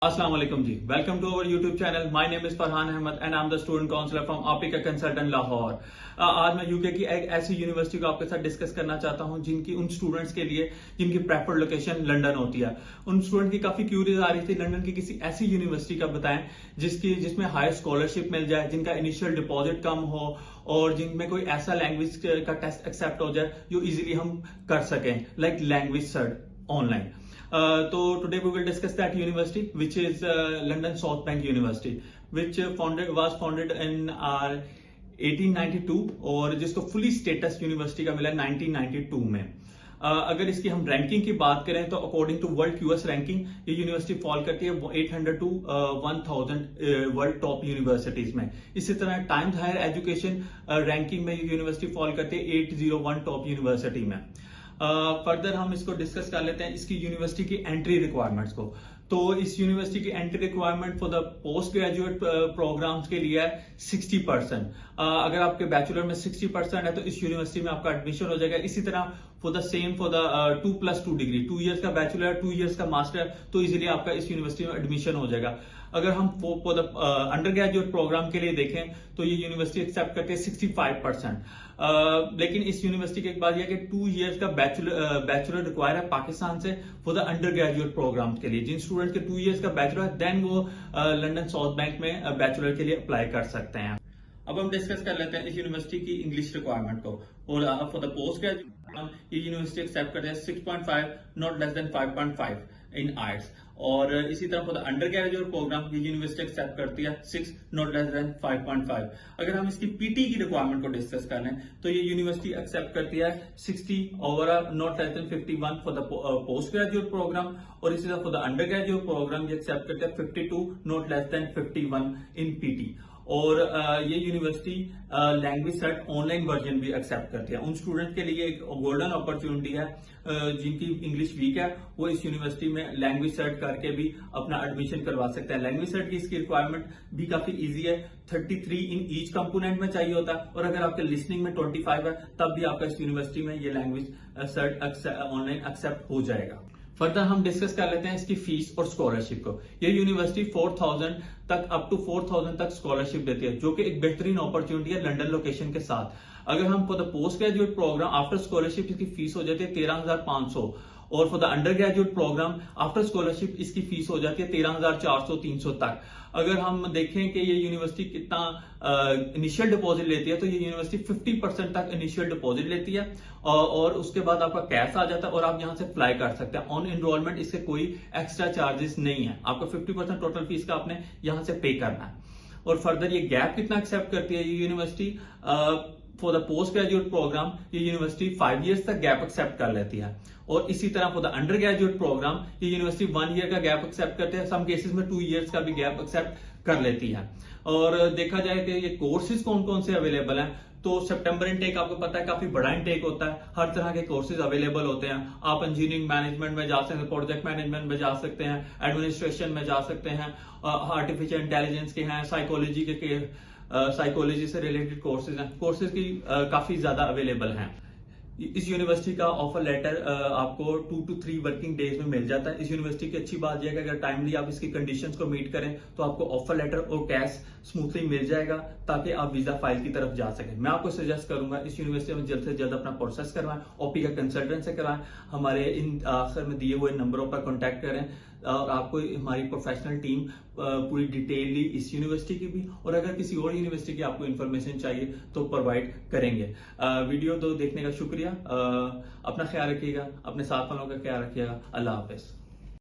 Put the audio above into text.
अस्सलाम वालेकुम जी। Welcome to our YouTube channel. My name is Farhan Ahmed and I am the student counsellor from Opika consultant Lahore. आज मैं UK की एक ऐसी यूनिवर्सिटी को आपके साथ डिस्कस करना चाहता हूं जिनकी उन स्टूडेंट्स के लिए जिनकी प्रेफर्ड लोकेशन लंदन होती है। उन स्टूडेंट की काफी क्यूरीज आ रही थी, लंदन की किसी ऐसी यूनिवर्सिटी का बताएं जिसमें हायर स्कॉलरशिप मिल जाए, जिनका इनिशियल डिपॉजिट कम हो और जिनमें कोई ऐसा लैंग्वेज का टेस्ट एक्सेप्ट हो जाए जो इजीली हम कर सकें, like language search online. So today we will discuss that university, which is London South Bank University, which was founded in 1892 और जिसको फुली स्टेटस यूनिवर्सिटी का मिला 1992 में। अगर इसकी हम रैंकिंग की बात करें तो according to world QS ranking ये यूनिवर्सिटी फॉल करती है 800 टू 1000 वर्ल्ड टॉप यूनिवर्सिटीज में। इसी तरह टाइम्स हायर एजुकेशन रैंकिंग में ये यूनिवर्सिटी फॉल करती है 801 टॉप यूनिवर्सिटी में। फर्दर हम इसको डिस्कस कर लेते हैं इसकी यूनिवर्सिटी की एंट्री रिक्वायरमेंट्स को। तो इस यूनिवर्सिटी की entry requirement for the postgraduate programs के लिए है 60%। अगर आपके बैचलर में 60% है तो इस यूनिवर्सिटी में आपका एडमिशन हो जाएगा। इसी तरह फॉर द 2+2 डिग्री, 2 इयर्स का बैचलर, 2 इयर्स का मास्टर, तो इजीली आपका इस यूनिवर्सिटी में एडमिशन हो जाएगा। अगर हम for the undergraduate program के लिए देखें तो ये यूनिवर्सिटी एक्सेप्ट करती है 65%। लेकिन इस यूनिवर्सिटी की एक बात यह कि 2 इयर्स का बैचलर रिक्वायर है पाकिस्तान से for the undergraduate program के लिए। जिन स्टूडेंट के 2 इयर्स का बैचलर है देन वो लंदन साउथ बैंक में बैचलर के लिए अप्लाई कर सकते हैं। अब हम डिस्कस कर लेते हैं इस यूनिवर्सिटी की इंग्लिश रिक्वायरमेंट को। और फॉर द पोस्ट ग्रेजुएट ये यूनिवर्सिटी एक्सेप्ट करते हैं 6.5 not less than 5.5 in IELTS. और इसी तरह for the undergraduate program ये यूनिवर्सिटी एक्सेप्ट करती है 6 नॉट लेस देन 5.5। अगर हम इसकी पीटी की रिक्वायरमेंट को डिस्कस कर लें तो ये यूनिवर्सिटी एक्सेप्ट करती है 60 overall not less than 51 for the postgraduate program. और इसी तरह for the undergraduate program ये एक्सेप्ट करते हैं 52 not less than 51 in PTE. और ये university LanguageCert online version भी एक्सेप्ट करती है। उन स्टूडेंट के लिए एक गोल्डन अपॉर्चुनिटी है जिनकी इंग्लिश वीक है, वो इस यूनिवर्सिटी में लैंग्वेज सेट करके भी अपना एडमिशन करवा सकते हैं। लैंग्वेज सेट की इसकी रिक्वायरमेंट भी काफी इजी है, 33 इन ईच कंपोनेंट में चाहिए होता है। और अगर आपके लिसनिंग में 25 है तब भी आपका इस यूनिवर्सिटी में ये लैंग्वेज सेट ऑनलाइन एक्सेप्ट हो जाएगा। फर्दर हम डिस्कस कर लेते हैं इसकी फीस और स्कॉलरशिप को। ये यूनिवर्सिटी 4000 तक अप टू 4000 तक स्कॉलरशिप देती है, जो कि एक बेहतरीन अपॉर्चुनिटी है लंदन लोकेशन के साथ। अगर हम for the postgraduate program after scholarship इसकी फीस हो जाती है 13500 और for the undergraduate program after scholarship इसकी फीस हो जाती है 13400-300 तक। अगर हम देखें कि ये यूनिवर्सिटी कितना इनिशियल डिपॉजिट लेती है तो ये यूनिवर्सिटी 50% तक इनिशियल डिपॉजिट लेती है और उसके बाद आपका कैश आ जाता है और आप यहां से अप्लाई कर सकते हैं। ऑन एनरोलमेंट इसके कोई एक्स्ट्रा चार्जेस नहीं है, आपको 50% टोटल फीस का आपने यहां से पे करना है। और फर्दर ये गैप कितना एक्सेप्ट करती है ये university for the postgraduate program ये यूनिवर्सिटी 5 इयर्स तक गैप एक्सेप्ट कर लेती है। और इसी तरह for the undergraduate program ये यूनिवर्सिटी 1 ईयर का गैप एक्सेप्ट करते हैं, सम केसेस में 2 इयर्स का भी गैप एक्सेप्ट कर लेती है। और देखा जाए कि ये कोर्सेज कौन कौन से अवेलेबल हैं तो सितंबर इनटेक आपको पता है काफी बड़ा इनटेक होता है, हर तरह के कोर्सेज अवेलेबल होते हैं। आप इंजीनियरिंग मैनेजमेंट में जा सकते हैं, प्रोजेक्ट मैनेजमेंट में जा सकते हैं, एडमिनिस्ट्रेशन में जा सकते हैं, आर्टिफिशियल इंटेलिजेंस के हैं, साइकोलॉजी से रिलेटेड कोर्सेज हैं। कोर्सेज की काफी ज्यादा अवेलेबल हैं। इस यूनिवर्सिटी का ऑफर लेटर आपको 2 to 3 वर्किंग डेज में मिल जाता है। इस यूनिवर्सिटी की अच्छी बात यह है कि अगर टाइमली आप इसकी कंडीशंस को मीट करें तो आपको ऑफर लेटर और कैश स्मूथली मिल जाएगा ताकि आप वीजा फाइल की तरफ जा सकें। मैं आपको सजेस्ट करूंगा इस यूनिवर्सिटी में जल्द से जल्द अपना प्रोसेस करवाएं, ओपी का कंसल्टेंट से करवाएं, हमारे इन आखिर में दिए हुए नंबरों पर कॉन्टैक्ट करें और आपको हमारी प्रोफेशनल टीम पूरी डिटेलली इस यूनिवर्सिटी की भी और अगर किसी और यूनिवर्सिटी की आपको इन्फॉर्मेशन चाहिए तो प्रोवाइड करेंगे। वीडियो तो देखने का शुक्रिया। अपना ख्याल रखिएगा, अपने साथ वालों का ख्याल रखिएगा। अल्लाह हाफिज।